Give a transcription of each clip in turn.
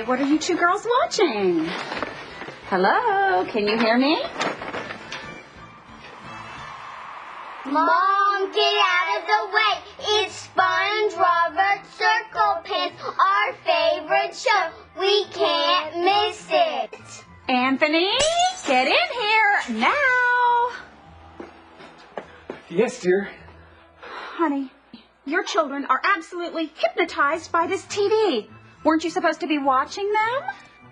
what are you two girls watching? Hello, can you hear me? Mom, get out of the way. It's SpongeBob Circle Pants, our favorite show. We can't miss it. Anthony, get in here now. Yes, dear. Honey, your children are absolutely hypnotized by this TV. Weren't you supposed to be watching them?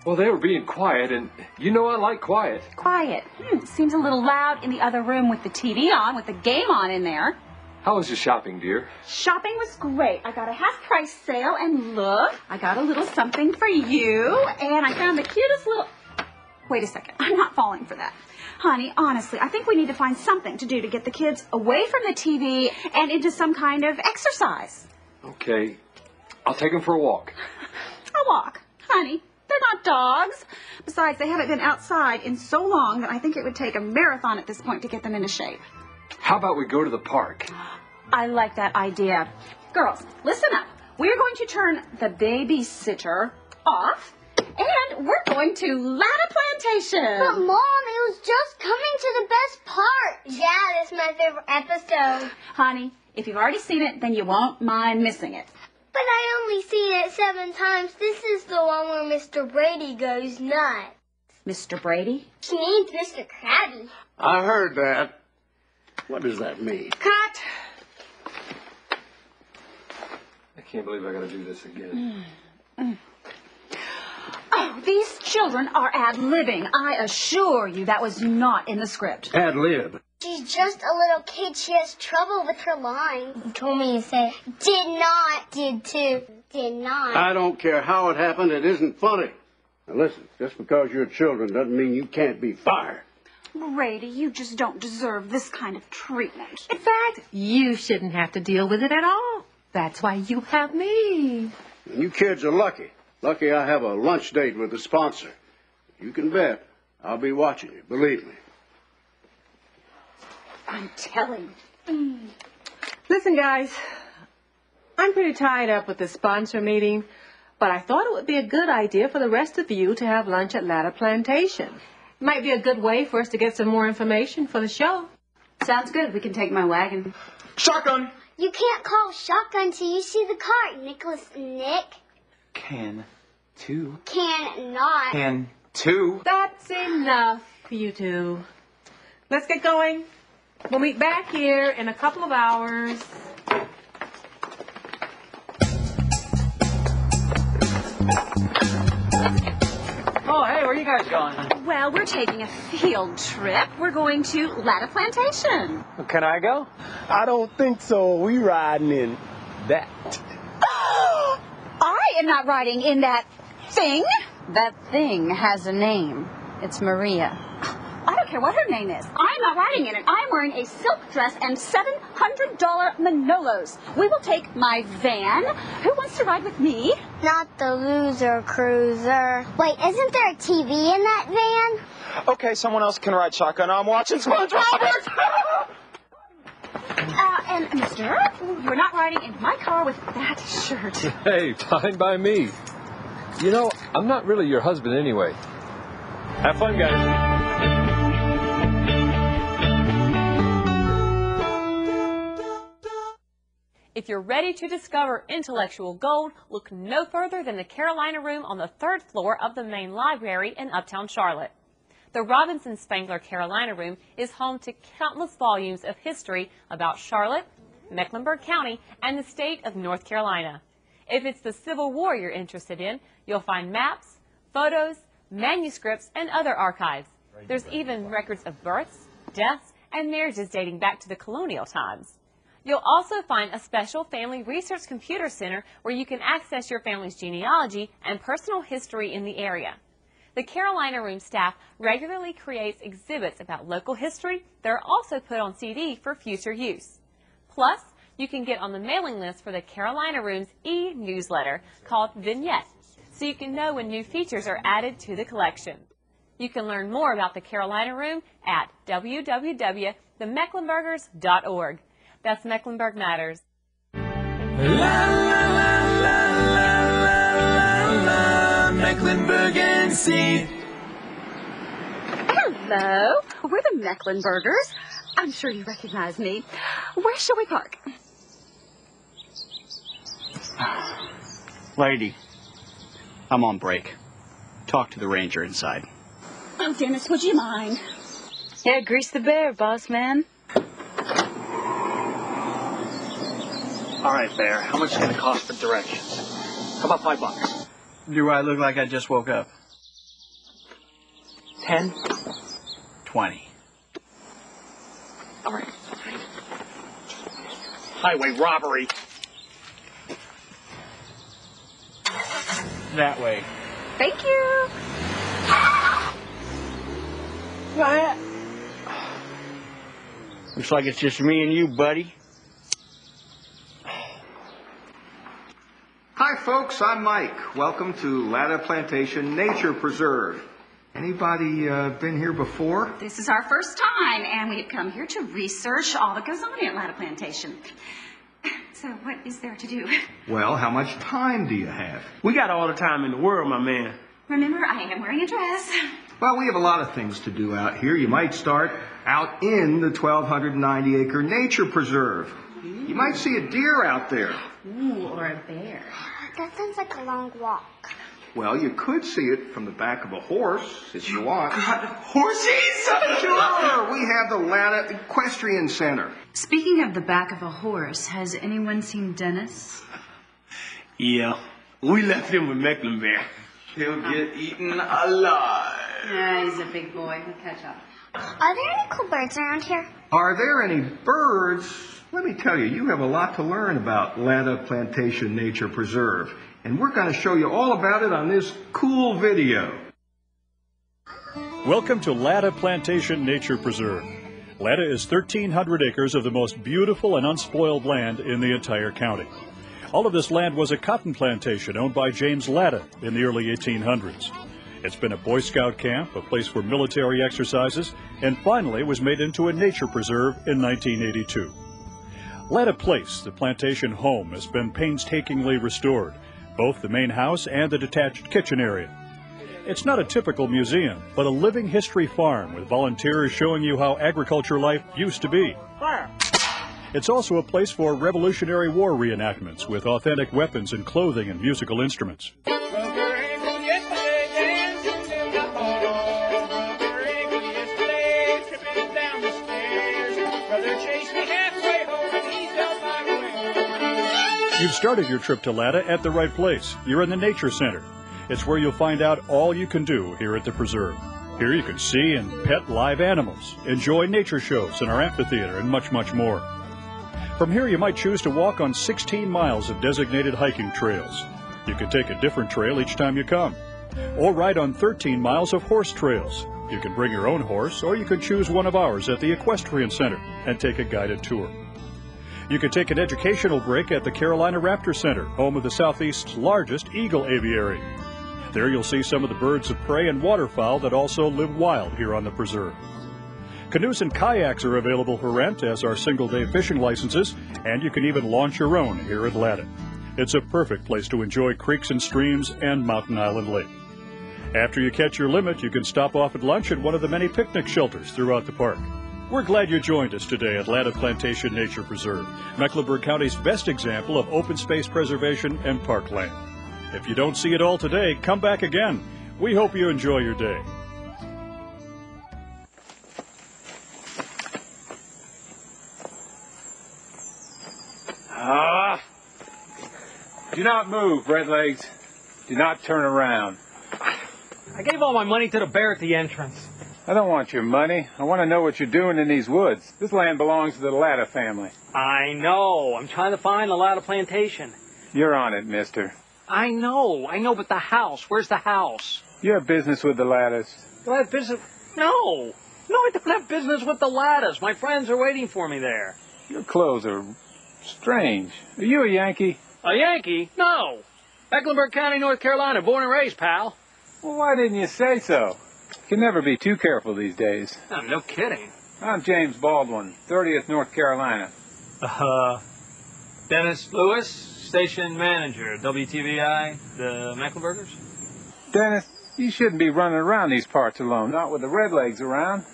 Well, they were being quiet, and you know I like quiet. Quiet. Seems a little loud in the other room with the TV on, with the game on in there. How was your shopping, dear? Shopping was great. I got a half-price sale, and look, I got a little something for you, and I found the cutest little... Wait a second. I'm not falling for that. Honey, honestly, I think we need to find something to do to get the kids away from the TV and into some kind of exercise. Okay. I'll take them for a walk. A walk? Honey, they're not dogs. Besides, they haven't been outside in so long that I think it would take a marathon at this point to get them into shape. How about we go to the park? I like that idea. Girls, listen up. We're going to turn the babysitter off, and we're going to Latta Plantation. But, Mom, it was just coming to the best part. Yeah, that's my favorite episode. Honey, if you've already seen it, then you won't mind missing it. But I only seen it 7 times. This is the one where Mr. Brady goes nuts. Mr. Brady? He means Mr. Krabby. I heard that. What does that mean? Cut! I can't believe I gotta do this again. Oh, these children are ad-libbing. I assure you that was not in the script. Ad lib. She's just a little kid. She has trouble with her lines. You told me to say did not, did to, did not. I don't care how it happened. It isn't funny. Now listen, just because you're children doesn't mean you can't be fired. Brady, you just don't deserve this kind of treatment. In fact, you shouldn't have to deal with it at all. That's why you have me. And you kids are lucky. Lucky I have a lunch date with the sponsor. You can bet I'll be watching you, believe me. I'm telling you. Listen, guys, I'm pretty tied up with the sponsor meeting, but I thought it would be a good idea for the rest of you to have lunch at Latta Plantation. It might be a good way for us to get some more information for the show. Sounds good. We can take my wagon. Shotgun! You can't call shotgun till you see the car, Nicholas and Nick. Can two. Can not. Can two. That's enough for you two. Let's get going. We'll meet back here in a couple of hours. Oh, hey, where are you guys going? Well, we're taking a field trip. We're going to Latta Plantation. Can I go? I don't think so. We riding in that. I am not riding in that thing. That thing has a name. It's Maria. I don't care what her name is. I'm not riding in it. I'm wearing a silk dress and $700 Manolos. We will take my van. Who wants to ride with me? Not the loser cruiser. Wait, isn't there a TV in that van? Okay, someone else can ride shotgun. I'm watching SpongeBob. And mister, you're not riding in my car with that shirt. Hey, fine by me. You know, I'm not really your husband anyway. Have fun, guys. If you're ready to discover intellectual gold, look no further than the Carolina Room on the 3rd floor of the main library in Uptown Charlotte. The Robinson Spangler Carolina Room is home to countless volumes of history about Charlotte, Mecklenburg County, and the state of North Carolina. If it's the Civil War you're interested in, you'll find maps, photos, manuscripts, and other archives. There's even records of births, deaths, and marriages dating back to the colonial times. You'll also find a special family research computer center where you can access your family's genealogy and personal history in the area. The Carolina Room staff regularly creates exhibits about local history that are also put on CD for future use. Plus, you can get on the mailing list for the Carolina Room's e-newsletter called Vignette, so you can know when new features are added to the collection. You can learn more about the Carolina Room at www.themecklenburgers.org. That's Mecklenburg Matters. La la la la la la la la Mecklenburg NC. Hello, we're the Mecklenburgers. I'm sure you recognize me. Where shall we park? Lady, I'm on break. Talk to the ranger inside. Oh, Dennis, would you mind? Yeah, grease the bear, boss man. All right, Bear. How much is it going to cost for directions? How about $5? Do I look like I just woke up? 10? 20. All right. Highway robbery. That way. Thank you. What? Looks like it's just me and you, buddy. Hi, folks. I'm Mike. Welcome to Latta Plantation Nature Preserve. Anybody been here before? This is our first time, and we have come here to research all that goes on at Latta Plantation. So what is there to do? Well, how much time do you have? We got all the time in the world, my man. Remember, I am wearing a dress. Well, we have a lot of things to do out here. You might start out in the 1,290-acre Nature Preserve. You might see a deer out there. Ooh, or a bear. That sounds like a long walk. Well, you could see it from the back of a horse, if you want. Horses? Sure, we have the Latta Equestrian Center. Speaking of the back of a horse, has anyone seen Dennis? Yeah, we left him with Mecklenburg. He'll get eaten alive. Yeah, he's a big boy. He'll catch up. Are there any cool birds around here? Are there any birds? Let me tell you, you have a lot to learn about Latta Plantation Nature Preserve. And we're going to show you all about it on this cool video. Welcome to Latta Plantation Nature Preserve. Latta is 1,300 acres of the most beautiful and unspoiled land in the entire county. All of this land was a cotton plantation owned by James Latta in the early 1800s. It's been a Boy Scout camp, a place for military exercises, and finally was made into a nature preserve in 1982. Latta Place, the plantation home, has been painstakingly restored, both the main house and the detached kitchen area. It's not a typical museum, but a living history farm with volunteers showing you how agriculture life used to be. It's also a place for Revolutionary War reenactments with authentic weapons and clothing and musical instruments. You've started your trip to Latta at the right place. You're in the Nature Center. It's where you'll find out all you can do here at the preserve. Here you can see and pet live animals, enjoy nature shows in our amphitheater, and much, much more. From here you might choose to walk on 16 miles of designated hiking trails. You can take a different trail each time you come. Or ride on 13 miles of horse trails. You can bring your own horse, or you can choose one of ours at the Equestrian Center and take a guided tour. You can take an educational break at the Carolina Raptor Center, home of the Southeast's largest eagle aviary. There you'll see some of the birds of prey and waterfowl that also live wild here on the preserve. Canoes and kayaks are available for rent, as are single-day fishing licenses, and you can even launch your own here at Latta. It's a perfect place to enjoy creeks and streams and Mountain Island Lake. After you catch your limit, you can stop off at lunch at one of the many picnic shelters throughout the park. We're glad you joined us today at Latta Plantation Nature Preserve, Mecklenburg County's best example of open space preservation and parkland. If you don't see it all today, come back again. We hope you enjoy your day. Do not move, Redlegs. Do not turn around. I gave all my money to the bear at the entrance. I don't want your money. I want to know what you're doing in these woods. This land belongs to the Latta family. I know. I'm trying to find the Latta Plantation. You're on it, mister. I know, but the house. Where's the house? You have business with the Lattas. Do I have business? No, I don't have business with the Lattas. My friends are waiting for me there. Your clothes are strange. Are you a Yankee? A Yankee? No. Mecklenburg County, North Carolina, born and raised, pal. Well, why didn't you say so? You can never be too careful these days. Oh, no kidding. I'm James Baldwin, 30th North Carolina. Dennis Lewis, station manager, WTVI, the Mecklenburgers? Dennis, you shouldn't be running around these parts alone, not with the Redlegs around.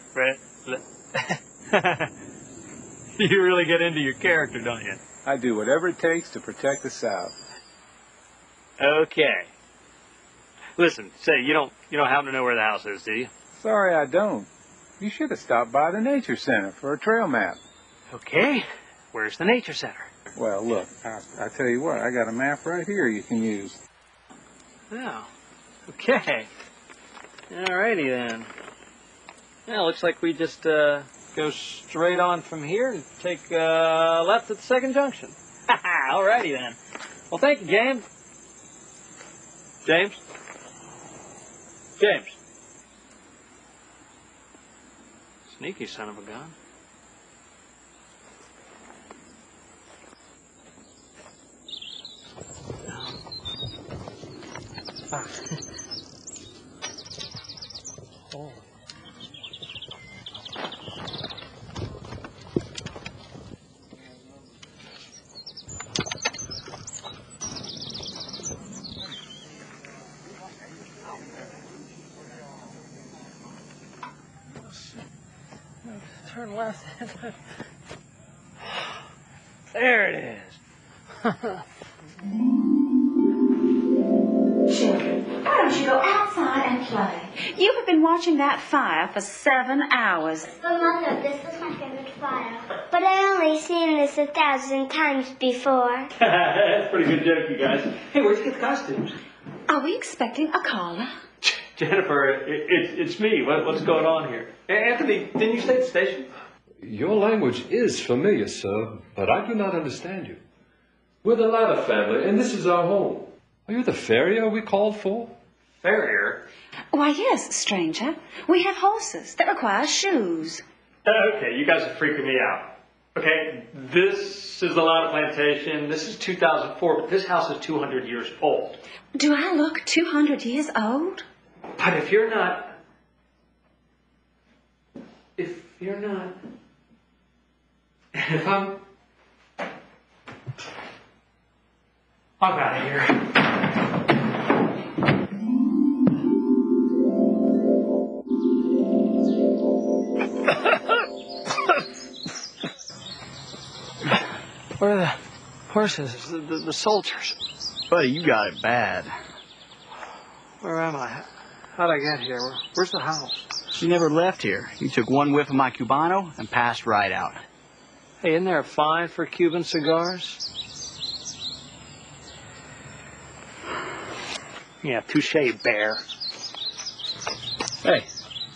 You really get into your character, don't you? I do whatever it takes to protect the South. Okay. Listen, say, you don't happen to know where the house is, do you? Sorry, I don't. You should have stopped by the Nature Center for a trail map. Okay. Where's the Nature Center? Well, look, I tell you what, I got a map right here you can use. Oh, okay. Alrighty then. Yeah, looks like we just go straight on from here and take left at the second junction. Alrighty then. Well, thank you, James. James? James. Sneaky son of a gun. Oh. Turn left. There it is. Children, why don't you go outside and play? You have been watching that fire for 7 hours. But Mother, this is my favorite fire. But I only seen this 1,000 times before. That's a pretty good joke, you guys. Hey, where'd you get the costumes? Are we expecting a caller? Jennifer, it's me. What's going on here? Anthony, didn't you stay at the station? Your language is familiar, sir, but I do not understand you. We're the Latta family, and this is our home. Are you the farrier we called for? Farrier? Why, yes, stranger. We have horses that require shoes. Okay, you guys are freaking me out. Okay, this is the Latta Plantation. This is 2004, but this house is 200 years old. Do I look 200 years old? But if you're not... If I'm out of here. Where are the horses, the soldiers? Buddy, you got it bad. Where am I? How'd I get here? Where's the house? You never left here. You took one whiff of my Cubano and passed right out. Hey, isn't there a fine for Cuban cigars? Yeah, touche, bear. Hey,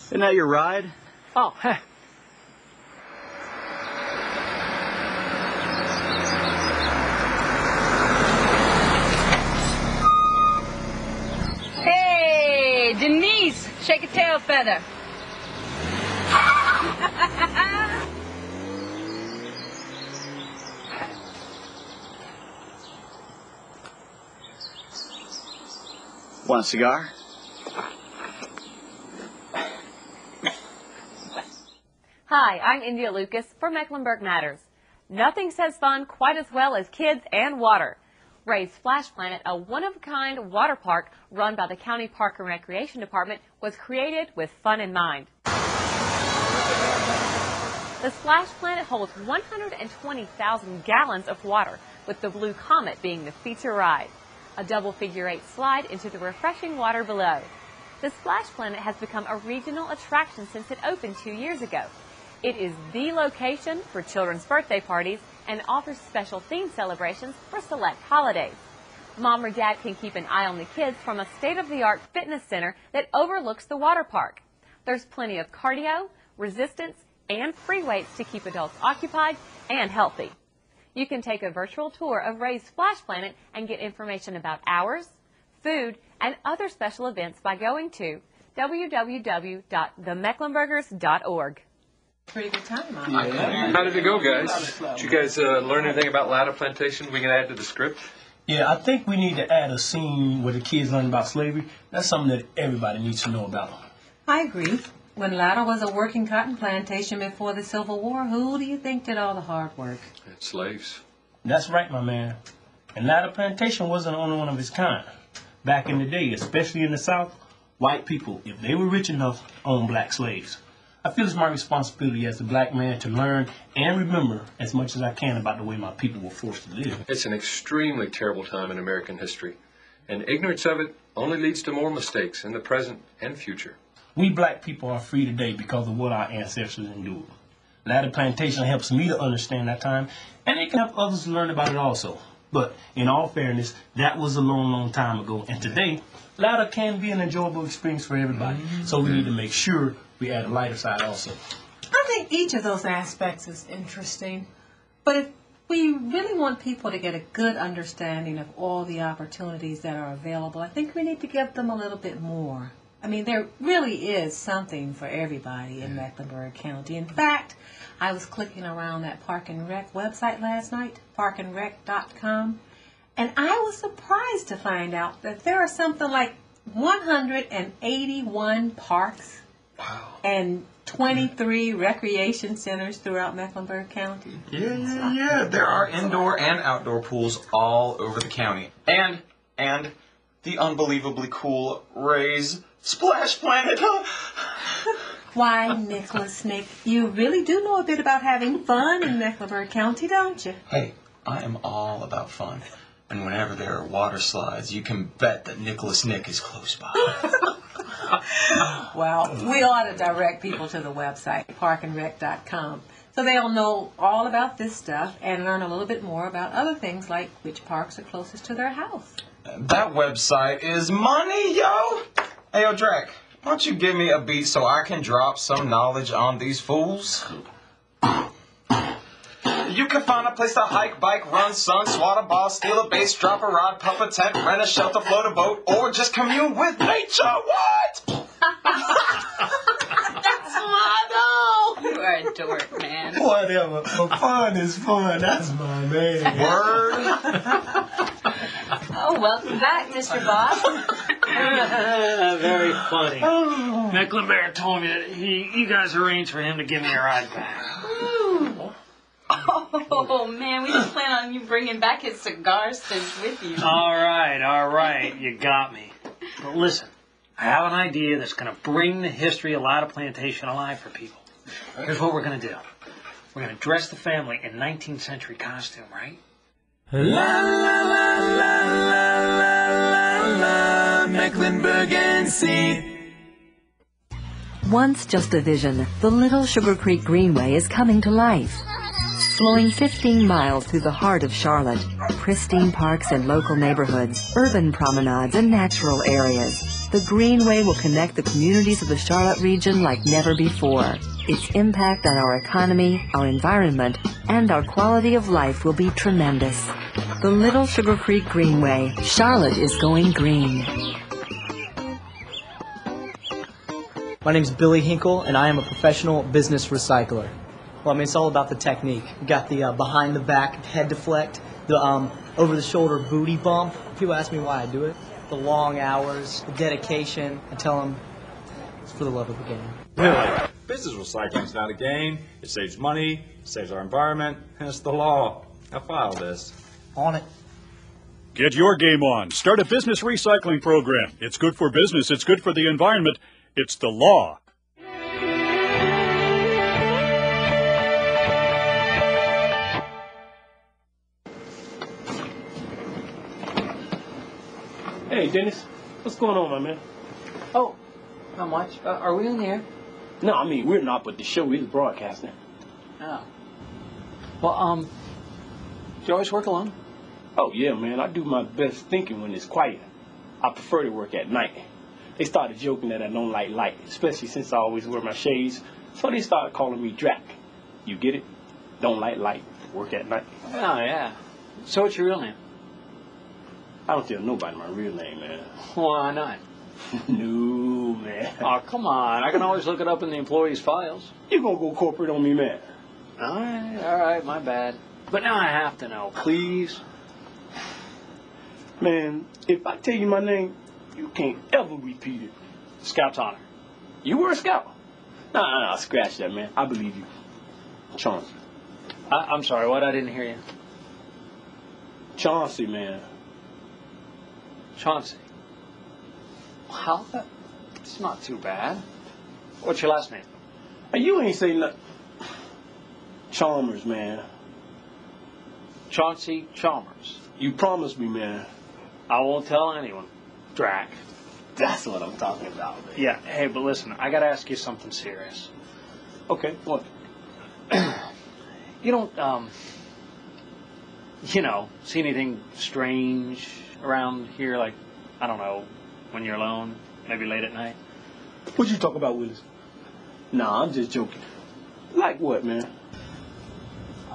isn't that your ride? Oh, hey. Hey, Denise, shake a tail feather. Want a cigar? Hi, I'm India Lucas for Mecklenburg Matters. Nothing says fun quite as well as kids and water. Ray's Splash Planet, a one-of-a-kind water park run by the County Park and Recreation Department, was created with fun in mind. The Splash Planet holds 120,000 gallons of water, with the Blue Comet being the feature ride. A double figure-8 slide into the refreshing water below. The Splash Planet has become a regional attraction since it opened 2 years ago. It is the location for children's birthday parties and offers special theme celebrations for select holidays. Mom or Dad can keep an eye on the kids from a state-of-the-art fitness center that overlooks the water park. There's plenty of cardio, resistance, and free weights to keep adults occupied and healthy. You can take a virtual tour of Ray's Splash Planet and get information about hours, food, and other special events by going to www.themecklenburgers.org. Pretty good time, Mom. Yeah. How did it go, guys? Did you guys learn anything about Latta Plantation we can add to the script? Yeah, I think we need to add a scene where the kids learn about slavery. That's something that everybody needs to know about. I agree. When Latta was a working cotton plantation before the Civil War, who do you think did all the hard work? Slaves. That's right, my man. And Latta Plantation wasn't the only one of its kind. Back in the day, especially in the South, white people, if they were rich enough, owned black slaves. I feel it's my responsibility as a black man to learn and remember as much as I can about the way my people were forced to live. It's an extremely terrible time in American history, and ignorance of it only leads to more mistakes in the present and future. We black people are free today because of what our ancestors endured. Latta Plantation helps me to understand that time, and it can help others to learn about it also. But in all fairness, that was a long, long time ago, and today, Latta can be an enjoyable experience for everybody. So we need to make sure we add a lighter side also. I think each of those aspects is interesting, but if we really want people to get a good understanding of all the opportunities that are available, I think we need to give them a little bit more. I mean, there really is something for everybody in Mecklenburg County. In fact, I was clicking around that Park and Rec website last night, parkandrec.com, and I was surprised to find out that there are something like 181 parks and 23 recreation centers throughout Mecklenburg County. Yeah. There are indoor and outdoor pools all over the county. And the unbelievably cool Ray's Splash Planet. Why, Nicholas Nick, you really do know a bit about having fun in Mecklenburg County, don't you? Hey, I am all about fun. And whenever there are water slides, you can bet that Nicholas Nick is close by. Well, we ought to direct people to the website, parkandrec.com, so they'll know all about this stuff and learn a little bit more about other things like which parks are closest to their house. That website is money, yo! Hey, yo, Drake, why don't you give me a beat so I can drop some knowledge on these fools? You can find a place to hike, bike, run, sun, swat a ball, steal a base, drop a rod, puff a tent, rent a shelter, float a boat, or just commune with nature. What? That's my goal. You are a dork, man. Whatever. Fun is fun. That's my man. Word. Oh, welcome back, Mr. Bob. Very funny. Mecklenburg told me that you guys arranged for him to give me a ride back. Oh, man, we didn't plan on you bringing back his cigar stench with you. All right. You got me. But listen, I have an idea that's going to bring the history of Latta Plantation alive for people. Here's what we're going to do. We're going to dress the family in 19th century costume, right? La la la la la la la, Mecklenburg NC. Once just a vision, the Little Sugar Creek Greenway is coming to life. Flowing 15 miles through the heart of Charlotte, pristine parks and local neighborhoods, urban promenades and natural areas. The Greenway will connect the communities of the Charlotte region like never before. Its impact on our economy, our environment, and our quality of life will be tremendous. The Little Sugar Creek Greenway. Charlotte is going green. My name's Billy Hinkle, and I am a professional business recycler. Well, I mean, it's all about the technique. You got the behind the back head deflect, the over the shoulder booty bump. People ask me why I do it. The long hours, the dedication. I tell them it's for the love of the game. Really? Business recycling is not a game. It saves money, it saves our environment, and it's the law. Now file this. On it. Get your game on. Start a business recycling program. It's good for business. It's good for the environment. It's the law. Hey, Dennis, what's going on, my man? Oh, not much. Are we on the air? No, I mean, we're not, but the show is broadcasting. Oh. Well, do you always work alone? Oh, yeah, man, I do my best thinking when it's quiet. I prefer to work at night. They started joking that I don't like light, especially since I always wear my shades. So they started calling me Drac. You get it? Don't like light, work at night. Oh, yeah. So what's your real name? I don't tell nobody my real name, man. Why not? No, man. Oh, come on. I can always look it up in the employees' files. You gonna go corporate on me, man? All right, my bad. But now I have to know, please. Man, if I tell you my name, you can't ever repeat it. Scout's honor. You were a scout? Nah, scratch that, man. I believe you. Chauncey. I'm sorry, what? I didn't hear you. Chauncey, man. Chauncey. Well, it's not too bad. What's your last name? Hey, you ain't say nothing. Chalmers, man. Chauncey Chalmers. You promised me, man. I won't tell anyone. Drac. That's what I'm talking about, man. Yeah, hey, but listen, I gotta ask you something serious. Okay, what? You don't, see anything strange around here, like, I don't know, when you're alone, maybe late at night? What you talk about, Willis? Nah, I'm just joking. Like what, man?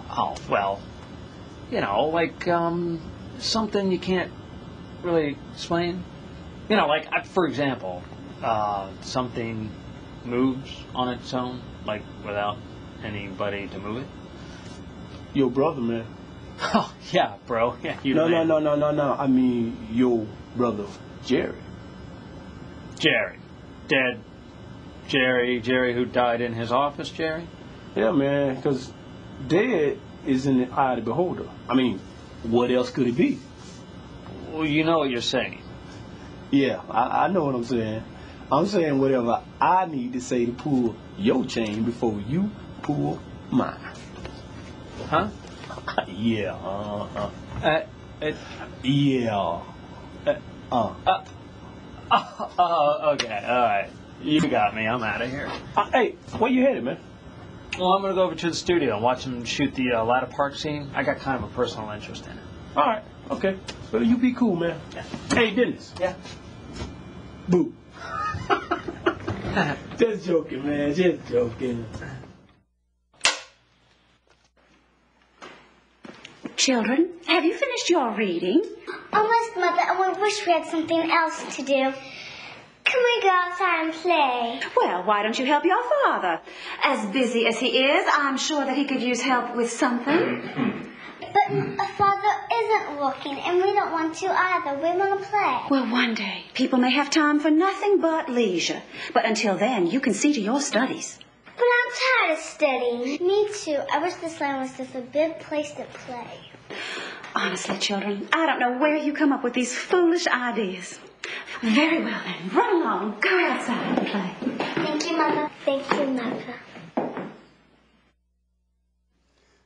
Oh, well, like, something you can't really explain. Like, for example, something moves on its own, like, without anybody to move it. Your brother, man. Oh, yeah, bro. Yeah, you No. I mean, your brother, Jerry. Jerry. Dead Jerry. Jerry who died in his office, Jerry? Yeah, man, because dead is in the eye of the beholder. I mean, what else could it be? Well, you know what you're saying. Yeah, I know what I'm saying. I'm saying whatever I need to say to pull your chain before you pull mine. Huh? Yeah, yeah. Okay, alright. You got me. I'm out of here. Hey, where you headed, man? Well, I'm going to go over to the studio and watch them shoot the Latta Park scene. I got kind of a personal interest in it. All right, okay. Well, you be cool, man. Yeah. Hey, Dennis. Yeah. Boo. Just joking, man. Just joking. Children, have you finished your reading? Almost, Mother, and we wish we had something else to do. Can we go outside and play? Well, why don't you help your father? As busy as he is, I'm sure that he could use help with something. But Father isn't looking, and we don't want to either. We want to play. Well, one day, people may have time for nothing but leisure. But until then, you can see to your studies. But I'm tired of studying. Me too. I wish this land was just a big place to play. Honestly, children, I don't know where you come up with these foolish ideas. Very well, then. Run along. Go outside and play. Thank you, Mother. Thank you, Mother.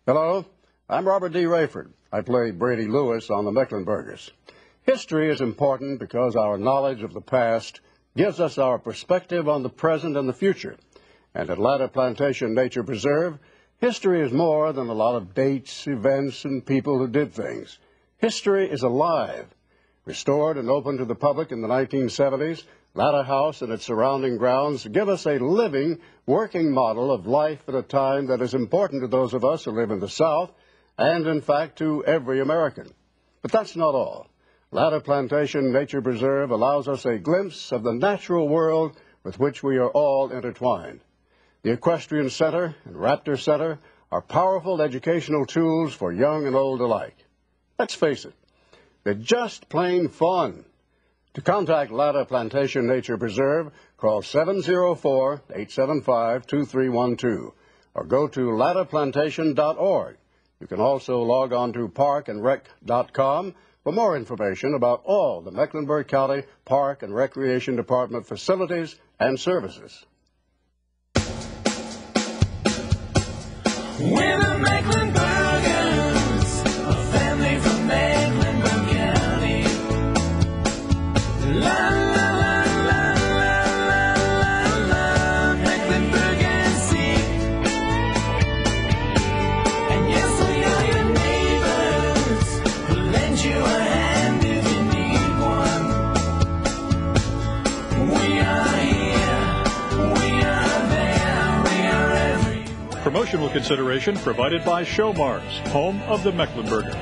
Hello, I'm Robert D. Rayford. I play Brady Lewis on the Mecklenburgers. History is important because our knowledge of the past gives us our perspective on the present and the future. And at Latta Plantation Nature Preserve, history is more than a lot of dates, events, and people who did things. History is alive. Restored and opened to the public in the 1970s, Latta House and its surrounding grounds give us a living, working model of life at a time that is important to those of us who live in the South, and in fact to every American. But that's not all. Latta Plantation Nature Preserve allows us a glimpse of the natural world with which we are all intertwined. The Equestrian Center and Raptor Center are powerful educational tools for young and old alike. Let's face it, they're just plain fun. To contact Latta Plantation Nature Preserve, call 704-875-2312 or go to lattaplantation.org. You can also log on to parkandrec.com for more information about all the Mecklenburg County Park and Recreation Department facilities and services. We're the Mecklenburgers, a family from Mecklenburg County. La la la la la la la, Mecklenburgers see. And yes, we are your neighbors, who'll lend you a hand if you need one. We are here, we are there, we are everywhere. Promotional consideration provided by Showmars, home of the Mecklenburger.